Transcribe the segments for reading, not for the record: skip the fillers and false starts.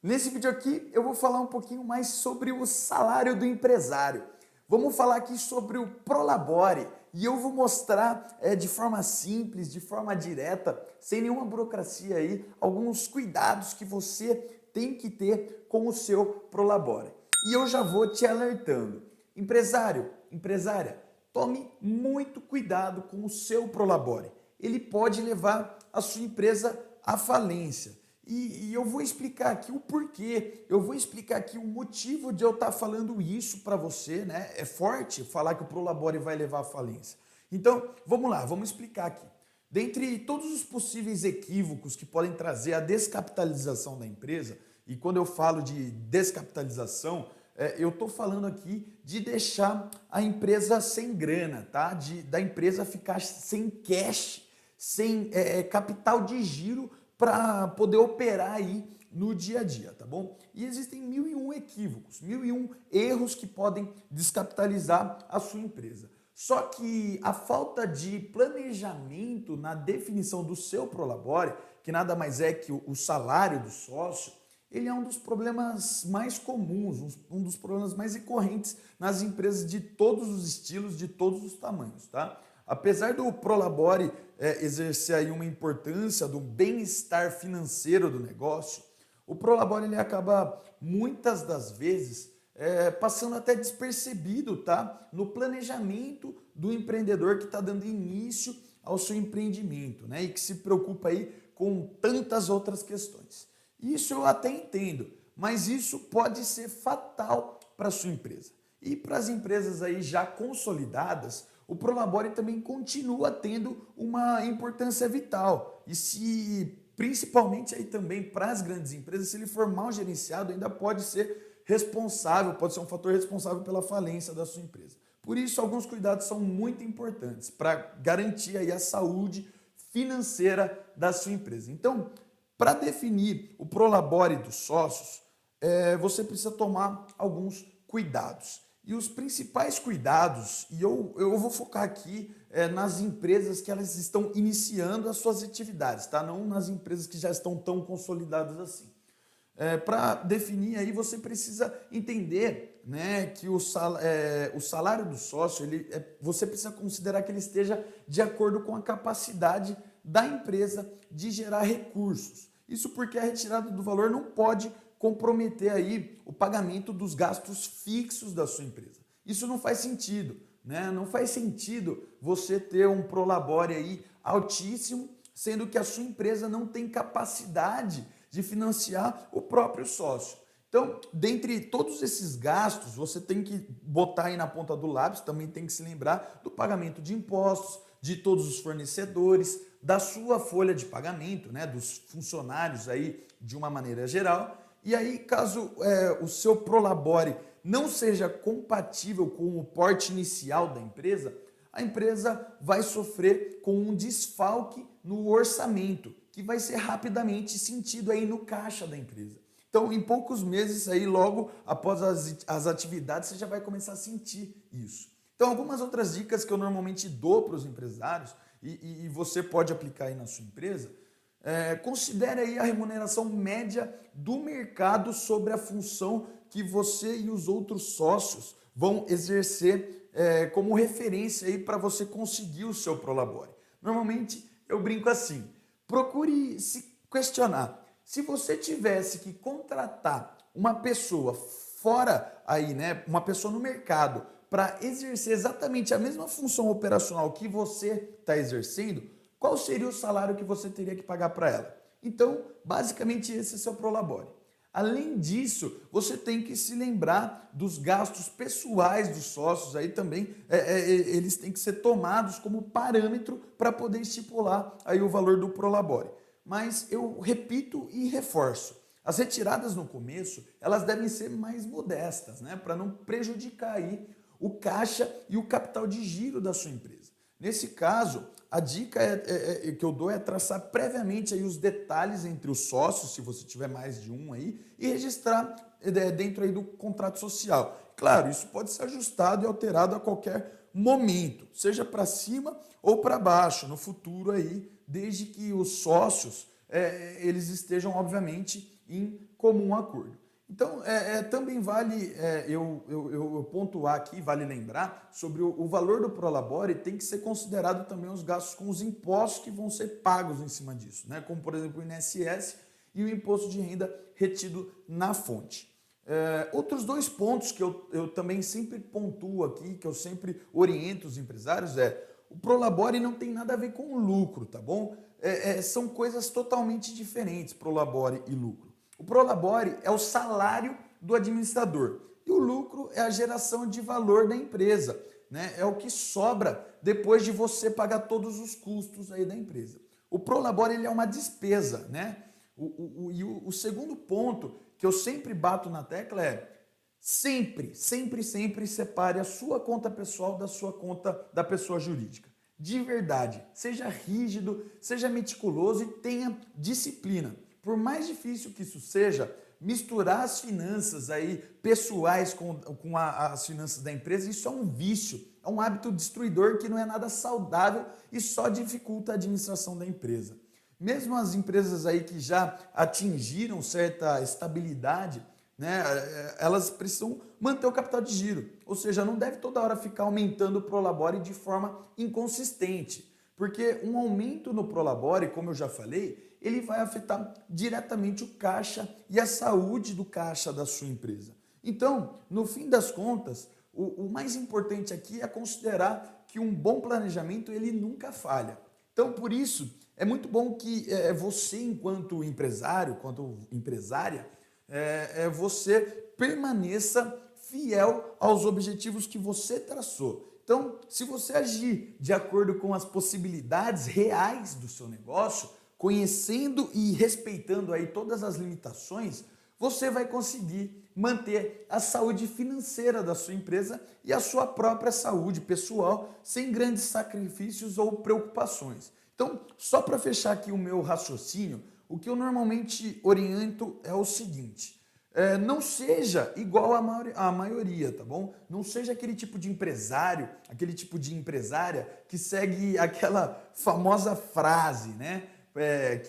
Nesse vídeo aqui eu vou falar um pouquinho mais sobre o salário do empresário. Vamos falar aqui sobre o Prolabore e eu vou mostrar de forma simples, de forma direta, sem nenhuma burocracia aí, alguns cuidados que você tem que ter com o seu Prolabore. E eu já vou te alertando. Empresário, empresária, tome muito cuidado com o seu Prolabore. Ele pode levar a sua empresa à falência. E eu vou explicar aqui o porquê, eu vou explicar aqui o motivo de eu estar falando isso para você, né? É forte falar que o Prolabore vai levar à falência. Então, vamos lá, vamos explicar aqui. Dentre todos os possíveis equívocos que podem trazer a descapitalização da empresa, e quando eu falo de descapitalização, eu estou falando aqui de deixar a empresa sem grana, tá? Da empresa ficar sem cash, sem capital de giro, para poder operar aí no dia a dia, tá bom? E existem 1001 equívocos, 1001 erros que podem descapitalizar a sua empresa. Só que a falta de planejamento na definição do seu Prolabore, que nada mais é que o salário do sócio, ele é um dos problemas mais comuns, um dos problemas mais recorrentes nas empresas de todos os estilos, de todos os tamanhos, tá? Apesar do Prolabore exercer aí uma importância do bem-estar financeiro do negócio, o Prolabore ele acaba muitas das vezes passando até despercebido, tá? No planejamento do empreendedor que está dando início ao seu empreendimento, né? E que se preocupa aí com tantas outras questões. Isso eu até entendo, mas isso pode ser fatal para a sua empresa. E para as empresas aí já consolidadas, o Prolabore também continua tendo uma importância vital. E se, principalmente aí também para as grandes empresas, se ele for mal gerenciado, ainda pode ser responsável, pode ser um fator responsável pela falência da sua empresa. Por isso, alguns cuidados são muito importantes para garantir aí a saúde financeira da sua empresa. Então, para definir o Prolabore dos sócios, você precisa tomar alguns cuidados. E os principais cuidados, e eu vou focar aqui nas empresas que elas estão iniciando as suas atividades, tá? Não nas empresas que já estão tão consolidadas assim. Para definir aí, você precisa entender, né, que o salário do sócio, você precisa considerar que ele esteja de acordo com a capacidade da empresa de gerar recursos. Isso porque a retirada do valor não pode comprometer aí o pagamento dos gastos fixos da sua empresa. Isso não faz sentido, né? Não faz sentido você ter um Prolabore aí altíssimo, sendo que a sua empresa não tem capacidade de financiar o próprio sócio. Então, dentre todos esses gastos, você tem que botar aí na ponta do lápis, também tem que se lembrar do pagamento de impostos, de todos os fornecedores, da sua folha de pagamento, né, dos funcionários aí de uma maneira geral. E aí, caso o seu Prolabore não seja compatível com o porte inicial da empresa, a empresa vai sofrer com um desfalque no orçamento, que vai ser rapidamente sentido aí no caixa da empresa. Então, em poucos meses, aí, logo após as atividades, você já vai começar a sentir isso. Então, algumas outras dicas que eu normalmente dou para os empresários, e você pode aplicar aí na sua empresa, considere aí a remuneração média do mercado sobre a função que você e os outros sócios vão exercer como referência aí para você conseguir o seu Prolabore. Normalmente eu brinco assim, procure se questionar. Se você tivesse que contratar uma pessoa fora aí, né, uma pessoa no mercado para exercer exatamente a mesma função operacional que você está exercendo, qual seria o salário que você teria que pagar para ela? Então, basicamente esse é o seu Prolabore. Além disso, você tem que se lembrar dos gastos pessoais dos sócios, aí também eles têm que ser tomados como parâmetro para poder estipular aí o valor do Prolabore. Mas eu repito e reforço, as retiradas no começo, elas devem ser mais modestas, né, para não prejudicar aí o caixa e o capital de giro da sua empresa. Nesse caso, a dica que eu dou é traçar previamente aí os detalhes entre os sócios, se você tiver mais de um aí, e registrar dentro aí do contrato social. Claro, isso pode ser ajustado e alterado a qualquer momento, seja para cima ou para baixo, no futuro aí, desde que os sócios eles estejam, obviamente, em comum acordo. Então, também vale eu pontuar aqui, vale lembrar, sobre o valor do Prolabore tem que ser considerado também os gastos com os impostos que vão ser pagos em cima disso, né? Como, por exemplo, o INSS e o imposto de renda retido na fonte. Outros dois pontos que eu também sempre pontuo aqui, que eu sempre oriento os empresários o Prolabore não tem nada a ver com lucro, tá bom? São coisas totalmente diferentes, Prolabore e lucro. O Prolabore é o salário do administrador e o lucro é a geração de valor da empresa, né? É o que sobra depois de você pagar todos os custos aí da empresa. O Prolabore ele é uma despesa, né? O segundo ponto que eu sempre bato na tecla sempre separe a sua conta pessoal da sua conta da pessoa jurídica. De verdade, seja rígido, seja meticuloso e tenha disciplina. Por mais difícil que isso seja, misturar as finanças aí pessoais com as finanças da empresa, isso é um vício, é um hábito destruidor que não é nada saudável e só dificulta a administração da empresa. Mesmo as empresas aí que já atingiram certa estabilidade, né, elas precisam manter o capital de giro, ou seja, não deve toda hora ficar aumentando o Prolabore de forma inconsistente, porque um aumento no Prolabore, como eu já falei, ele vai afetar diretamente o caixa e a saúde do caixa da sua empresa. Então, no fim das contas, o mais importante aqui é considerar que um bom planejamento ele nunca falha. Então, por isso, é muito bom que você, enquanto empresário, enquanto empresária, você permaneça fiel aos objetivos que você traçou. Então, se você agir de acordo com as possibilidades reais do seu negócio, conhecendo e respeitando aí todas as limitações, você vai conseguir manter a saúde financeira da sua empresa e a sua própria saúde pessoal sem grandes sacrifícios ou preocupações. Então, só para fechar aqui o meu raciocínio, o que eu normalmente oriento é o seguinte: não seja igual à maioria, tá bom? Não seja aquele tipo de empresário, aquele tipo de empresária que segue aquela famosa frase, né?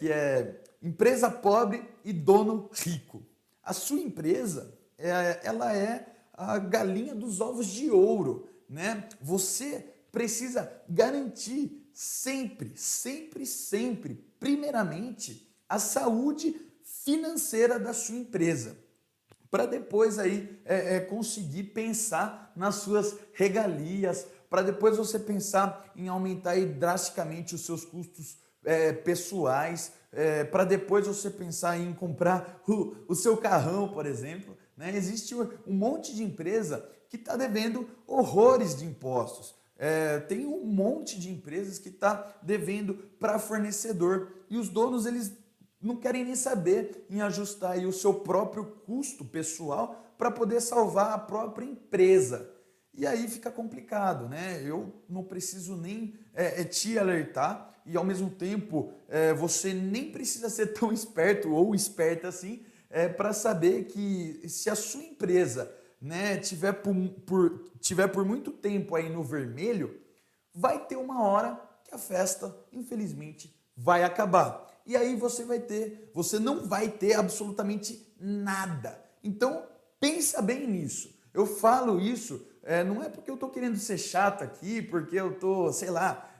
Que é empresa pobre e dono rico. A sua empresa, ela é a galinha dos ovos de ouro, né? Você precisa garantir sempre, primeiramente, a saúde financeira da sua empresa, para depois aí conseguir pensar nas suas regalias, para depois você pensar em aumentar aí drasticamente os seus custos pessoais, para depois você pensar em comprar o seu carrão, por exemplo, né? Existe um monte de empresa que está devendo horrores de impostos. Tem um monte de empresas que está devendo para fornecedor e os donos eles não querem nem saber em ajustar aí o seu próprio custo pessoal para poder salvar a própria empresa. E aí fica complicado, né? Eu não preciso nem te alertar e ao mesmo tempo você nem precisa ser tão esperto ou esperta assim para saber que se a sua empresa, né, tiver por muito tempo aí no vermelho, vai ter uma hora que a festa, infelizmente, vai acabar. E aí você não vai ter absolutamente nada. Então, pensa bem nisso. Eu falo isso, não é porque eu estou querendo ser chato aqui, porque eu estou, sei lá,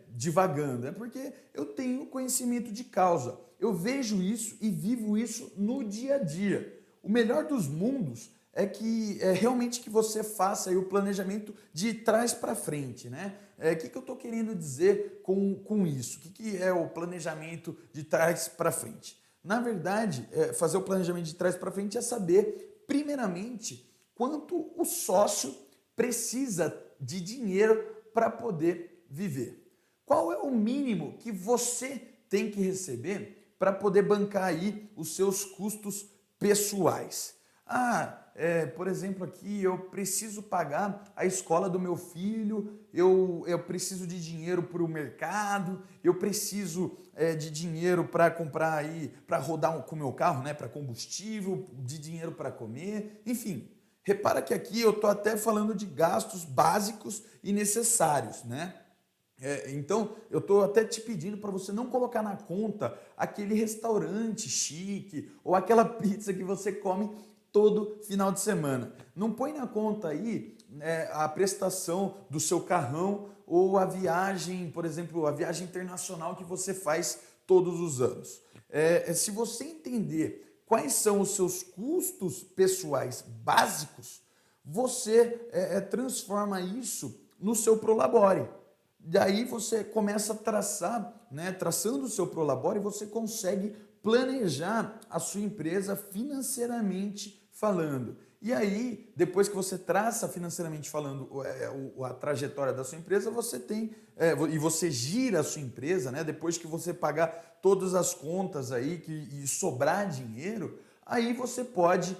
divagando. É porque eu tenho conhecimento de causa. Eu vejo isso e vivo isso no dia a dia. O melhor dos mundos é que realmente que você faça aí o planejamento de trás para frente, né? O que eu estou querendo dizer com isso? O que é o planejamento de trás para frente? Na verdade, fazer o planejamento de trás para frente é saber, primeiramente, quanto o sócio precisa de dinheiro para poder viver. Qual é o mínimo que você tem que receber para poder bancar aí os seus custos pessoais? Por exemplo, aqui eu preciso pagar a escola do meu filho, eu preciso de dinheiro para o mercado, eu preciso de dinheiro para comprar aí, para rodar com o meu carro, né, para combustível, de dinheiro para comer, enfim. Repara que aqui eu estou até falando de gastos básicos e necessários, né? Então, eu estou até te pedindo para você não colocar na conta aquele restaurante chique ou aquela pizza que você come todo final de semana. Não põe na conta aí a prestação do seu carrão ou a viagem, por exemplo, a viagem internacional que você faz todos os anos. Se você entender quais são os seus custos pessoais básicos, você transforma isso no seu Prolabore. Daí você começa a traçar, né? Traçando o seu Prolabore, você consegue planejar a sua empresa financeiramente falando. E aí, depois que você traça financeiramente falando a trajetória da sua empresa, você tem, e você gira a sua empresa, né? Depois que você pagar todas as contas aí e sobrar dinheiro, aí você pode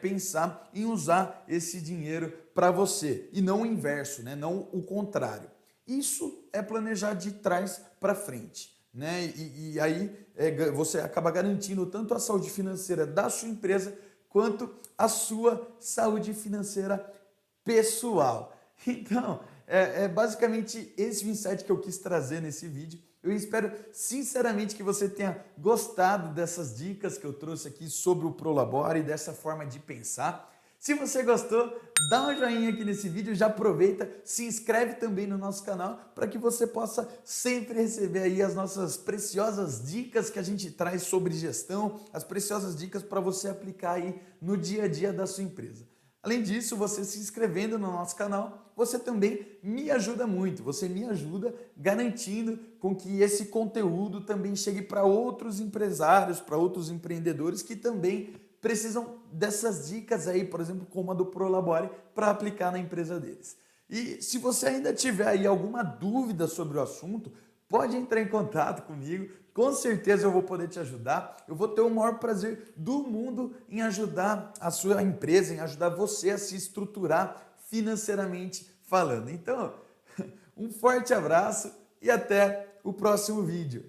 pensar em usar esse dinheiro para você, e não o inverso, né? Não o contrário. Isso é planejar de trás para frente, né? E aí você acaba garantindo tanto a saúde financeira da sua empresa quanto a sua saúde financeira pessoal. Então, basicamente esse o insight que eu quis trazer nesse vídeo. Eu espero sinceramente que você tenha gostado dessas dicas que eu trouxe aqui sobre o Prolabore e dessa forma de pensar. Se você gostou, dá um joinha aqui nesse vídeo, já aproveita, se inscreve também no nosso canal para que você possa sempre receber aí as nossas preciosas dicas que a gente traz sobre gestão, as preciosas dicas para você aplicar aí no dia a dia da sua empresa. Além disso, você se inscrevendo no nosso canal, você também me ajuda muito, você me ajuda garantindo com que esse conteúdo também chegue para outros empresários, para outros empreendedores que também precisam dessas dicas aí, por exemplo, como a do Prolabore, para aplicar na empresa deles. E se você ainda tiver aí alguma dúvida sobre o assunto, pode entrar em contato comigo, com certeza eu vou poder te ajudar. Eu vou ter o maior prazer do mundo em ajudar a sua empresa, em ajudar você a se estruturar financeiramente falando. Então, um forte abraço e até o próximo vídeo.